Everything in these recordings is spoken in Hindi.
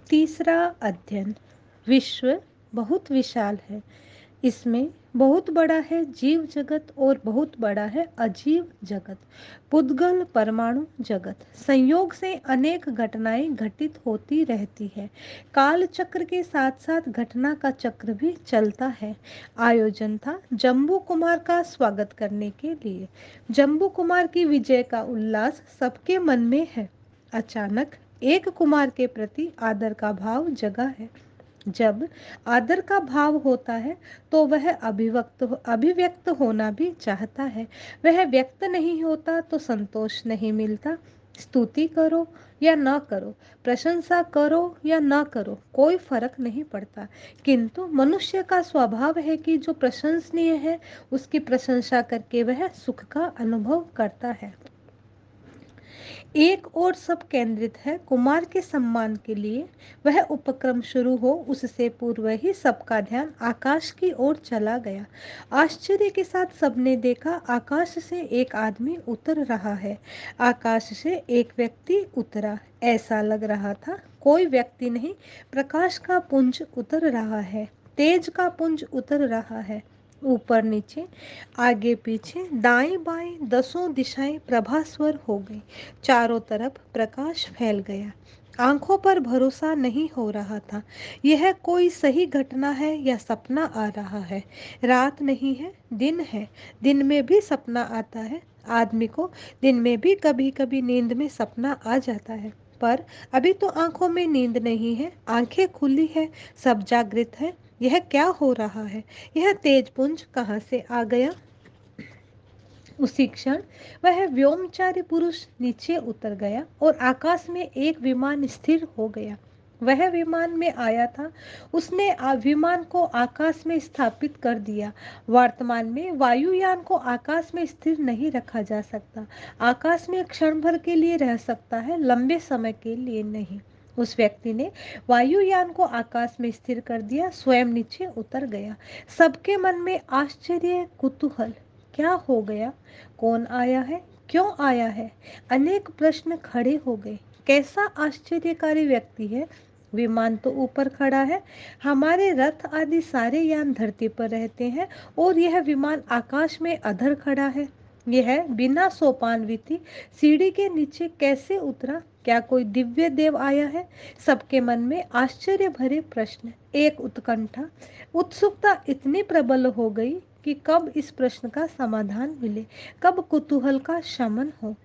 तीसरा अध्ययन। विश्व बहुत विशाल है। इसमें बहुत बड़ा है जीव जगत और बहुत बड़ा है अजीव जगत। पुद्गल परमाणु जगत संयोग से अनेक घटनाएं घटित होती रहती है। काल चक्र के साथ साथ घटना का चक्र भी चलता है। आयोजन था जम्बू कुमार का स्वागत करने के लिए। जम्बू कुमार की विजय का उल्लास सबके मन में है। अचानक एक कुमार के प्रति आदर का भाव जगा है। जब आदर का भाव होता है तो वह अभिव्यक्त होना भी चाहता है। वह व्यक्त नहीं होता तो संतोष नहीं मिलता। स्तुति करो या न करो, प्रशंसा करो या न करो, कोई फर्क नहीं पड़ता। किंतु मनुष्य का स्वभाव है कि जो प्रशंसनीय है उसकी प्रशंसा करके वह सुख का अनुभव करता है। एक और सब केंद्रित है कुमार के सम्मान के लिए। वह उपक्रम शुरू हो उससे पूर्व ही सबका ध्यान आकाश की ओर चला गया। आश्चर्य के साथ सबने देखा आकाश से एक आदमी उतर रहा है। आकाश से एक व्यक्ति उतरा। ऐसा लग रहा था कोई व्यक्ति नहीं, प्रकाश का पुंज उतर रहा है, तेज का पुंज उतर रहा है। ऊपर नीचे, आगे पीछे, दाएं बाएं, दसों दिशाएं प्रभास्वर हो गई। चारों तरफ प्रकाश फैल गया। आंखों पर भरोसा नहीं हो रहा था। यह कोई सही घटना है या सपना आ रहा है। रात नहीं है, दिन है। दिन में भी सपना आता है। आदमी को दिन में भी कभी कभी नींद में सपना आ जाता है। पर अभी तो आंखों में नींद नहीं है, आंखें खुली है, सब जागृत है। यह क्या हो रहा है? यह तेज पुंज कहाँ से आ गया? उसी क्षण वह व्योमचारी पुरुष नीचे उतर गया और आकाश में एक विमान स्थिर हो गया। वह विमान में आया था, उसने विमान को आकाश में स्थापित कर दिया। वर्तमान में वायुयान को आकाश में स्थिर नहीं रखा जा सकता। आकाश में क्षण भर के लिए रह सकता है, लंबे समय के लिए नहीं। उस व्यक्ति ने वायुयान को आकाश में स्थिर कर दिया, स्वयं नीचे उतर गया। सबके मन में आश्चर्य, कुतूहल। क्या हो गया? कौन आया है? क्यों आया है? अनेक प्रश्न खड़े हो गए। कैसा आश्चर्यकारी व्यक्ति है? विमान तो ऊपर खड़ा है, हमारे रथ आदि सारे यान धरती पर रहते हैं और यह विमान आकाश में अधर खड़ा है। यह बिना सोपान विधि सीढ़ी के नीचे कैसे उतरा? क्या कोई दिव्य देव आया है? सबके मन में आश्चर्य भरे प्रश्न, एक उत्कंठा, उत्सुकता इतनी प्रबल हो गई कि कब इस प्रश्न का समाधान मिले, कब कुतूहल का शमन हो।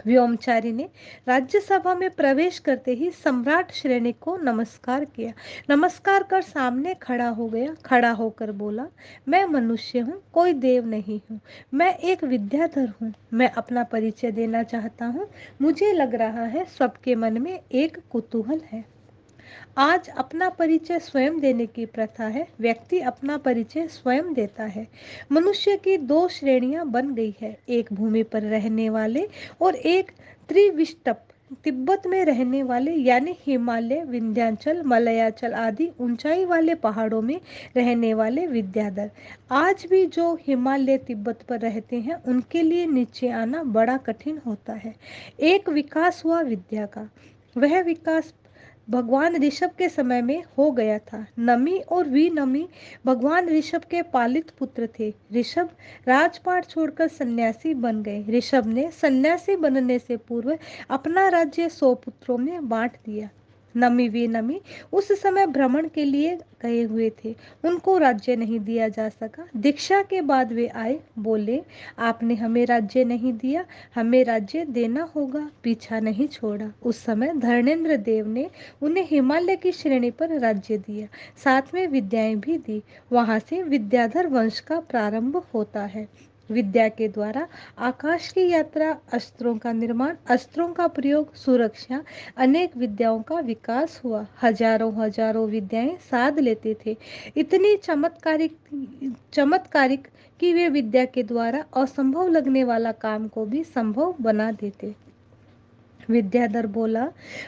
व्योमचारी ने राज्यसभा में प्रवेश करते ही सम्राट श्रेणी को नमस्कार किया। नमस्कार कर सामने खड़ा हो गया। खड़ा होकर बोला, मैं मनुष्य हूँ, कोई देव नहीं हूँ। मैं एक विद्याधर हूँ। मैं अपना परिचय देना चाहता हूँ। मुझे लग रहा है सबके मन में एक कुतूहल है। आज अपना परिचय स्वयं देने की प्रथा है। व्यक्ति अपना परिचय स्वयं देता है। मनुष्य की दो श्रेणियां बन गई है, एक भूमि पर रहने वाले और एक त्रिविष्टप तिब्बत में रहने वाले, यानी हिमालय, विंध्याचल, मलयाचल आदि ऊंचाई वाले पहाड़ों में रहने वाले विद्याधर। आज भी जो हिमालय तिब्बत पर रहते हैं उनके लिए नीचे आना बड़ा कठिन होता है। एक विकास हुआ विद्या का। वह विकास भगवान ऋषभ के समय में हो गया था। नमी और विनमी भगवान ऋषभ के पालित पुत्र थे। ऋषभ राजपाट छोड़कर सन्यासी बन गए। ऋषभ ने सन्यासी बनने से पूर्व अपना राज्य 100 पुत्रों में बांट दिया। नमी विनमी उस समय भ्रमण के लिए गए हुए थे, उनको राज्य नहीं दिया जा सका। दीक्षा के बाद वे आए, बोले, आपने हमें राज्य नहीं दिया, हमें राज्य देना होगा। पीछा नहीं छोड़ा। उस समय धर्मेंद्र देव ने उन्हें हिमालय की श्रेणी पर राज्य दिया, साथ में विद्याएं भी दी। वहां से विद्याधर वंश का प्रारंभ होता है। विद्या के द्वारा आकाश की यात्रा, अस्त्रों का निर्माण, अस्त्रों का प्रयोग, सुरक्षा, अनेक विद्याओं का विकास हुआ। हजारों हजारों विद्याएं साध लेते थे। इतनी चमत्कारिक चमत्कारिक कि वे विद्या के द्वारा असंभव लगने वाला काम को भी संभव बना देते। विद्याधर बोला,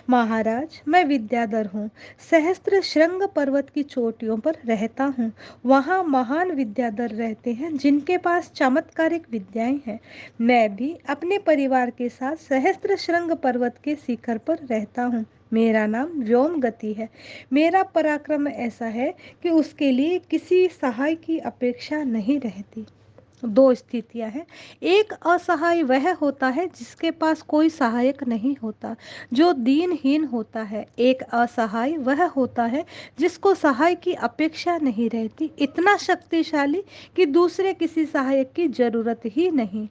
महाराज, मैं विद्याधर हूँ, सहस्त्र श्रृंग पर्वत की चोटियों पर रहता हूँ। वहाँ महान विद्याधर रहते हैं जिनके पास चमत्कारिक विद्याएं हैं। मैं भी अपने परिवार के साथ सहस्त्र श्रृंग पर्वत के शिखर पर रहता हूँ। मेरा नाम व्योम गति है। मेरा पराक्रम ऐसा है कि उसके लिए किसी सहाय की अपेक्षा नहीं रहती। दो स्थितियां हैं। एक असहाय वह होता है जिसके पास कोई सहायक नहीं होता, जो दीनहीन होता है। एक असहाय वह होता है जिसको सहाय की अपेक्षा नहीं रहती, इतना शक्तिशाली कि दूसरे किसी सहायक की जरूरत ही नहीं।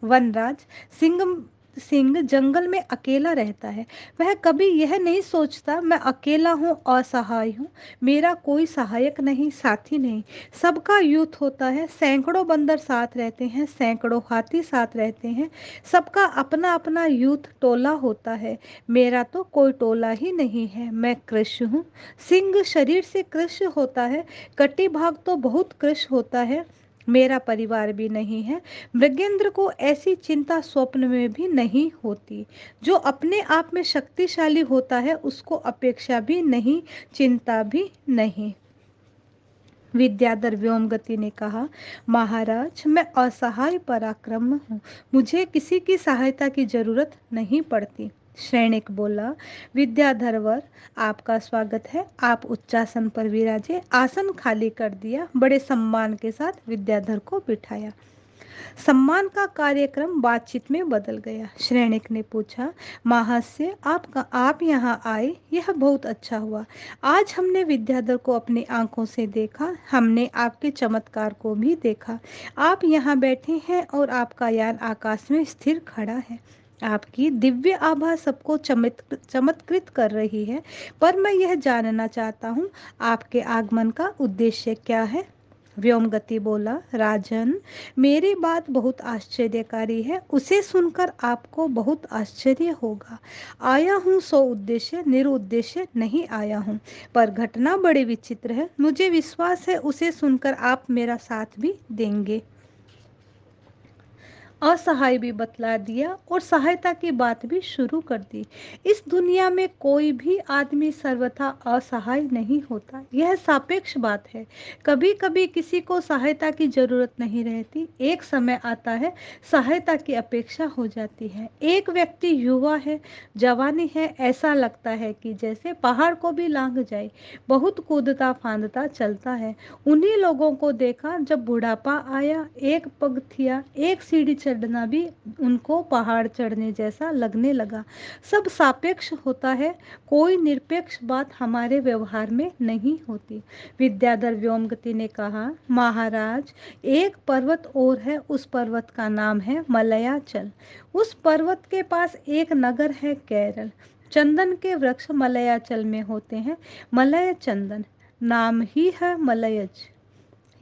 वनराज सिंह सिंह जंगल में अकेला रहता है। वह कभी यह नहीं सोचता मैं अकेला हूँ, असहाय हूँ, मेरा कोई सहायक नहीं, साथी नहीं। सबका यूथ होता है, सैकड़ों बंदर साथ रहते हैं, सैकड़ों हाथी साथ रहते हैं, सबका अपना अपना यूथ टोला होता है। मेरा तो कोई टोला ही नहीं है, मैं कृष्ण हूँ। सिंह शरीर से कृष्ण होता है, कटी भाग तो बहुत कृष्ण होता है। मेरा परिवार भी नहीं है। मृगेंद्र को ऐसी चिंता स्वप्न में भी नहीं होती। जो अपने आप में शक्तिशाली होता है उसको अपेक्षा भी नहीं, चिंता भी नहीं। विद्याधर व्योमगति ने कहा, महाराज मैं असहाय पराक्रम हूँ, मुझे किसी की सहायता की जरूरत नहीं पड़ती। सैनिक बोला, विद्याधरवर आपका स्वागत है, आप उच्चासन पर विराजे। आसन खाली कर दिया, बड़े सम्मान के साथ विद्याधर को बिठाया। सम्मान का कार्यक्रम बातचीत में बदल गया। श्रेणिक ने पूछा, महाशय आप यहाँ आए, यह बहुत अच्छा हुआ। आज हमने विद्याधर को अपनी आंखों से देखा, हमने आपके चमत्कार को भी देखा। आप यहाँ बैठे हैं और आपका यान आकाश में स्थिर खड़ा है। आपकी दिव्य आभा सबको चमत्कृत कर रही है। पर मैं यह जानना चाहता हूँ, आपके आगमन का उद्देश्य क्या है? व्योमगति बोला, राजन मेरी बात बहुत आश्चर्यकारी है, उसे सुनकर आपको बहुत आश्चर्य होगा। आया हूँ सो उद्देश्य, निरुद्देश्य नहीं आया हूँ। पर घटना बड़ी विचित्र है, मुझे विश्वास है उसे सुनकर आप मेरा साथ भी देंगे। असहाय भी बतला दिया और सहायता की बात भी शुरू कर दी। इस दुनिया में कोई भी आदमी सर्वथा असहाय नहीं होता, यह सापेक्ष बात है। कभी कभी किसी को सहायता की जरूरत नहीं रहती, एक समय आता है सहायता की अपेक्षा हो जाती है। एक व्यक्ति युवा है, जवानी है, ऐसा लगता है कि जैसे पहाड़ को भी लांघ जाए, बहुत कूदता फांदता चलता है। उन्हीं लोगों को देखा, जब बुढ़ापा आया, एक पगथिया एक सीढ़ी चढ़ना भी उनको पहाड़ चढ़ने जैसा लगने लगा। सब सापेक्ष होता है, कोई निरपेक्ष बात हमारे व्यवहार में नहीं होती। विद्याधर व्योमगति ने कहा, महाराज एक पर्वत और है, उस पर्वत का नाम है मलयाचल। उस पर्वत के पास एक नगर है केरल। चंदन के वृक्ष मलयाचल में होते हैं, मलय चंदन, नाम ही है मलयज।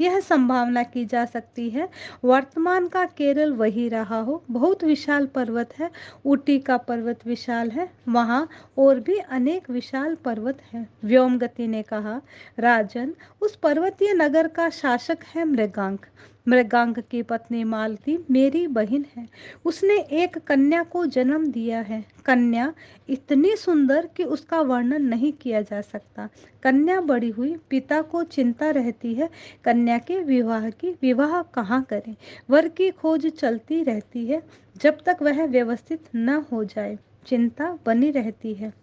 यह संभावना की जा सकती है वर्तमान का केरल वही रहा हो। बहुत विशाल पर्वत है, ऊटी का पर्वत विशाल है, वहाँ और भी अनेक विशाल पर्वत हैं। व्योमगति ने कहा, राजन उस पर्वतीय नगर का शासक है मृगांक। मृगांक की पत्नी मालती मेरी बहन है। उसने एक कन्या को जन्म दिया है। कन्या इतनी सुंदर कि उसका वर्णन नहीं किया जा सकता। कन्या बड़ी हुई, पिता को चिंता रहती है कन्या के विवाह की, विवाह कहाँ करें, वर की खोज चलती रहती है, जब तक वह व्यवस्थित न हो जाए चिंता बनी रहती है।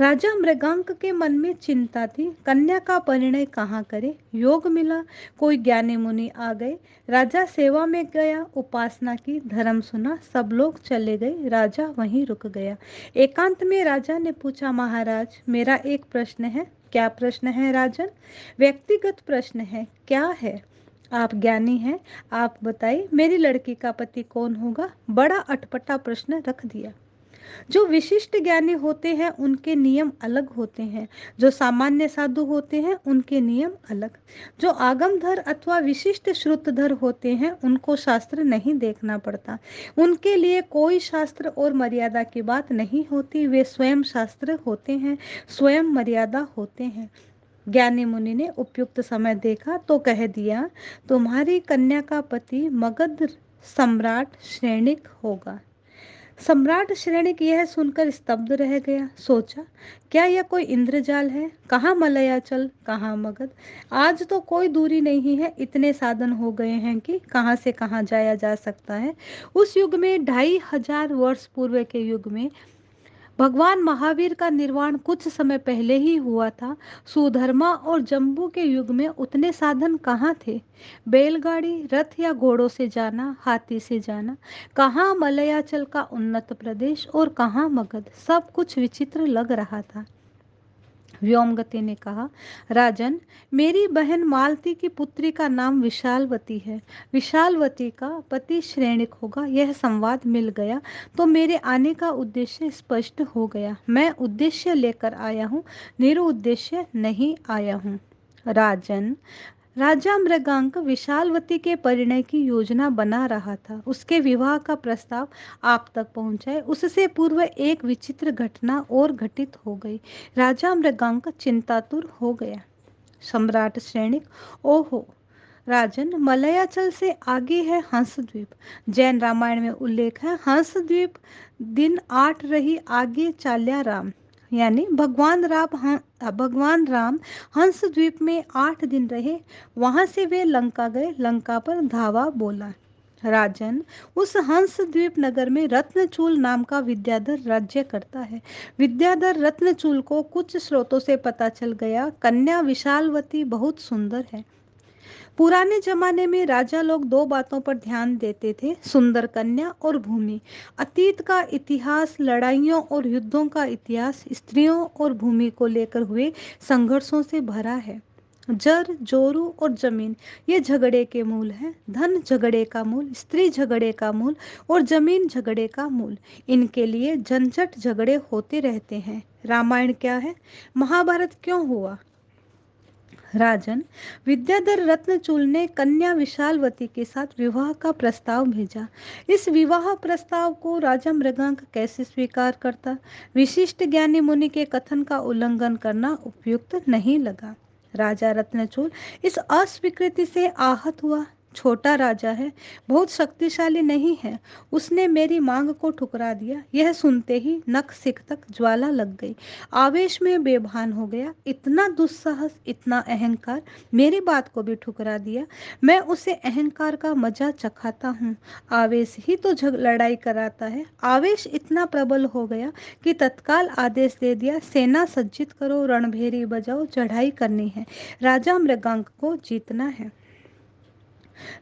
राजा मृगांक के मन में चिंता थी, कन्या का परिणय कहाँ करे। योग मिला, कोई ज्ञानी मुनि आ गए। राजा सेवा में गया, उपासना की, धर्म सुना, सब लोग चले गए, राजा वहीं रुक गया। एकांत में राजा ने पूछा, महाराज मेरा एक प्रश्न है। क्या प्रश्न है राजन? व्यक्तिगत प्रश्न है। क्या है? आप ज्ञानी हैं, आप बताइए मेरी लड़की का पति कौन होगा? बड़ा अटपटा प्रश्न रख दिया। जो विशिष्ट ज्ञानी होते हैं उनके नियम अलग होते हैं, जो सामान्य साधु होते हैं उनके नियम अलग। जो आगमधर अथवा विशिष्ट श्रुतधर होते हैं उनको शास्त्र नहीं देखना पड़ता, उनके लिए कोई शास्त्र और मर्यादा की बात नहीं होती, वे स्वयं शास्त्र होते हैं, स्वयं मर्यादा होते हैं। ज्ञानी मुनि ने उपयुक्त समय देखा तो कह दिया, तुम्हारी कन्या का पति मगध सम्राट श्रेणिक होगा। सम्राट श्रेणिक यह सुनकर स्तब्ध रह गया। सोचा, क्या यह कोई इंद्रजाल है? कहाँ मलयाचल, कहाँ मगध। आज तो कोई दूरी नहीं है, इतने साधन हो गए हैं कि कहाँ से कहाँ जाया जा सकता है। उस युग में 2500 वर्ष पूर्व के युग में भगवान महावीर का निर्वाण कुछ समय पहले ही हुआ था। सुधर्मा और जम्बू के युग में उतने साधन कहाँ थे? बैलगाड़ी, रथ या घोड़ों से जाना, हाथी से जाना। कहाँ मलयाचल का उन्नत प्रदेश और कहाँ मगध। सब कुछ विचित्र लग रहा था। व्योमगति ने कहा, राजन, मेरी बहन मालती की पुत्री का नाम विशालवती है। विशालवती का पति श्रेणिक होगा। यह संवाद मिल गया तो मेरे आने का उद्देश्य स्पष्ट हो गया। मैं उद्देश्य लेकर आया हूँ, निरुद्देश्य नहीं आया हूँ। राजन, राजा मृगांक विशालवती के परिणय की योजना बना रहा था। उसके विवाह का प्रस्ताव आप तक पहुंचाए उससे पूर्व एक विचित्र घटना और घटित हो गई। राजा मृगांक चिंतातुर हो गया। सम्राट श्रेणिक, ओहो राजन, मलयाचल से आगे है हंसद्वीप। जैन रामायण में उल्लेख है, हंसद्वीप दिन 8 रही आगे चाल्या राम। यानी भगवान राम हंस द्वीप में 8 दिन रहे। वहां से वे लंका गए। लंका पर धावा बोला। राजन, उस हंस द्वीप नगर में रत्नचूल नाम का विद्याधर राज्य करता है। विद्याधर रत्नचूल को कुछ स्रोतों से पता चल गया, कन्या विशालवती बहुत सुंदर है। पुराने जमाने में राजा लोग दो बातों पर ध्यान देते थे, सुंदर कन्या और भूमि। अतीत का इतिहास लड़ाइयों और युद्धों का इतिहास स्त्रियों और भूमि को लेकर हुए संघर्षों से भरा है। जर, जोरू और जमीन ये झगड़े के मूल हैं। धन झगड़े का मूल, स्त्री झगड़े का मूल और जमीन झगड़े का मूल। इनके लिए झंझट झगड़े होते रहते हैं। रामायण क्या है? महाभारत क्यों हुआ? राजन, विद्याधर रत्नचूल ने कन्या विशालवती के साथ विवाह का प्रस्ताव भेजा। इस विवाह प्रस्ताव को राजा मृगांक कैसे स्वीकार करता? विशिष्ट ज्ञानी मुनि के कथन का उल्लंघन करना उपयुक्त नहीं लगा। राजा रत्नचूल इस अस्वीकृति से आहत हुआ। छोटा राजा है, बहुत शक्तिशाली नहीं है। उसने मेरी मांग को ठुकरा दिया। यह सुनते ही नख सिख तक ज्वाला लग गई। आवेश में बेभान हो गया। इतना दुस्साहस, इतना अहंकार, मेरी बात को भी ठुकरा दिया। मैं उसे अहंकार का मजा चखाता हूँ। आवेश ही तो लड़ाई कराता है। आवेश इतना प्रबल हो गया कि तत्काल आदेश दे दिया, सेना सज्जित करो, रणभेरी बजाओ, चढ़ाई करनी है, राजा मृगांक को जीतना है।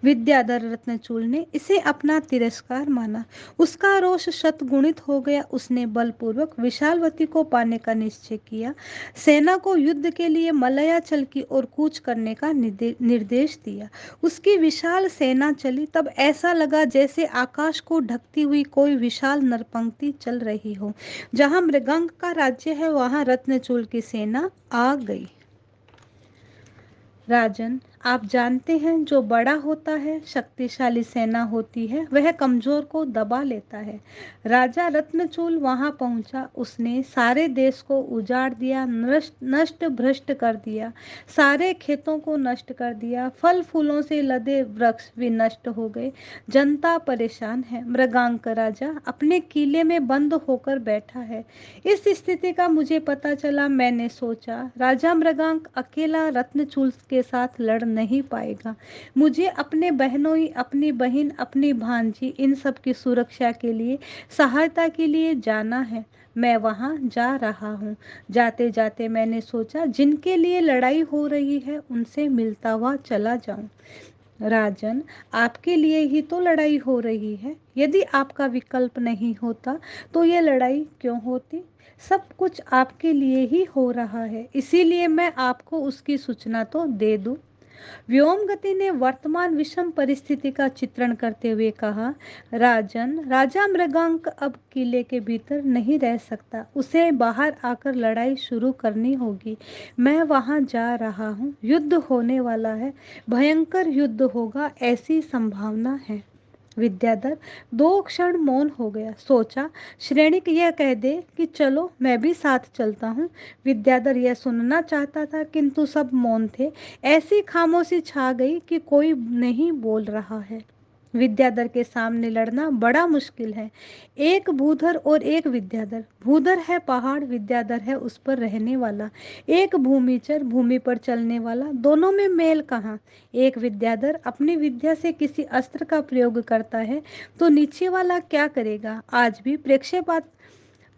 विद्याधर रत्नचूल ने इसे अपना तिरस्कार माना। उसका रोष शतगुणित हो गया। उसने बलपूर्वक विशालवती को पाने का निश्चय किया। सेना को युद्ध के लिए मलयाचल की ओर कूच करने का निर्देश दिया। उसकी विशाल सेना चली। तब ऐसा लगा जैसे आकाश को ढकती हुई कोई विशाल नरपंक्ति चल रही हो। जहां मृगांक का राज्य है वहां रत्नचूल की सेना आ गई। राजन, आप जानते हैं, जो बड़ा होता है, शक्तिशाली सेना होती है, वह कमजोर को दबा लेता है। राजा रत्नचूल वहां पहुंचा। उसने सारे देश को उजाड़ दिया, नष्ट भ्रष्ट कर दिया। सारे खेतों को नष्ट कर दिया। फल फूलों से लदे वृक्ष भी नष्ट हो गए। जनता परेशान है। मृगांक राजा अपने किले में बंद होकर बैठा है। इस स्थिति का मुझे पता चला। मैंने सोचा, राजा मृगांक अकेला रत्नचूल के साथ लड़ नहीं पाएगा। मुझे अपने बहनोई, अपनी बहन, अपनी भांजी, इन सब की सुरक्षा के लिए, सहायता के लिए जाना है। मैं वहां जा रहा हूँ। जाते जाते मैंने सोचा, जिनके लिए लड़ाई हो रही है उनसे मिलता हुआ चला जाऊं। राजन, आपके लिए ही तो लड़ाई हो रही है। यदि आपका विकल्प नहीं होता तो ये लड़ाई क्यों होती? सब कुछ आपके लिए ही हो रहा है, इसीलिए मैं आपको उसकी सूचना तो दे दूं। व्योमगति ने वर्तमान विषम परिस्थिति का चित्रण करते हुए कहा, राजन, राजा मृगांक अब किले के भीतर नहीं रह सकता। उसे बाहर आकर लड़ाई शुरू करनी होगी। मैं वहां जा रहा हूँ। युद्ध होने वाला है। भयंकर युद्ध होगा, ऐसी संभावना है। विद्याधर 2 क्षण मौन हो गया। सोचा, श्रेणिक यह कह दे कि चलो मैं भी साथ चलता हूँ। विद्याधर यह सुनना चाहता था, किंतु सब मौन थे। ऐसी खामोशी छा गई कि कोई नहीं बोल रहा है। विद्याधर के सामने लड़ना बड़ा मुश्किल है। एक भूधर और एक विद्याधर। भूधर है पहाड़, विद्याधर है उस पर रहने वाला। एक भूमिचर, भूमि पर चलने वाला। दोनों में मेल कहाँ? एक विद्याधर अपनी विद्या से किसी अस्त्र का प्रयोग करता है तो नीचे वाला क्या करेगा? आज भी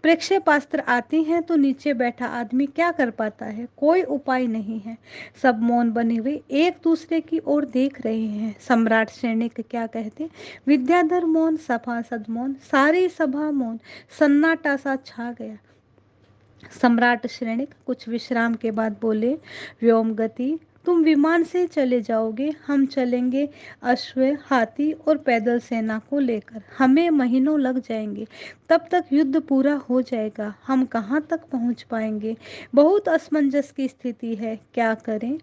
प्रक्षेपास्त्र आती हैं तो नीचे बैठा आदमी क्या कर पाता है? कोई उपाय नहीं है। सब मौन बने हुए एक दूसरे की ओर देख रहे हैं। सम्राट सैनिक क्या कहते? विद्याधर मौन, सभासद मौन, सारी सभा मौन, सन्नाटा सा छा गया। सम्राट श्रेणिक कुछ विश्राम के बाद बोले, व्योम गति, तुम विमान से चले जाओगे, हम चलेंगे अश्व, हाथी और पैदल सेना को लेकर। हमें महीनों लग जाएंगे, तब तक युद्ध पूरा हो जाएगा। हम कहाँ तक पहुँच पाएंगे? बहुत असमंजस की स्थिति है, क्या करें?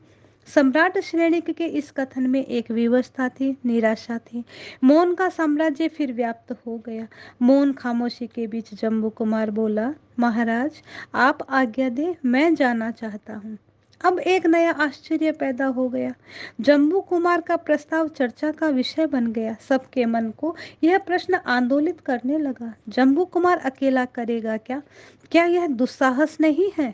सम्राट श्रेणिक के इस कथन में एक विवशता थी, निराशा थी। मौन का साम्राज्य फिर व्याप्त हो गया। मौन खामोशी के बीच जम्बू कुमार बोला, महाराज, आप आज्ञा दें, मैं जाना चाहता हूँ। अब एक नया आश्चर्य पैदा हो गया। जम्बू कुमार का प्रस्ताव चर्चा का विषय बन गया। सबके मन को यह प्रश्न आंदोलित करने लगा, जम्बू कुमार अकेला करेगा क्या? क्या यह दुस्साहस नहीं है?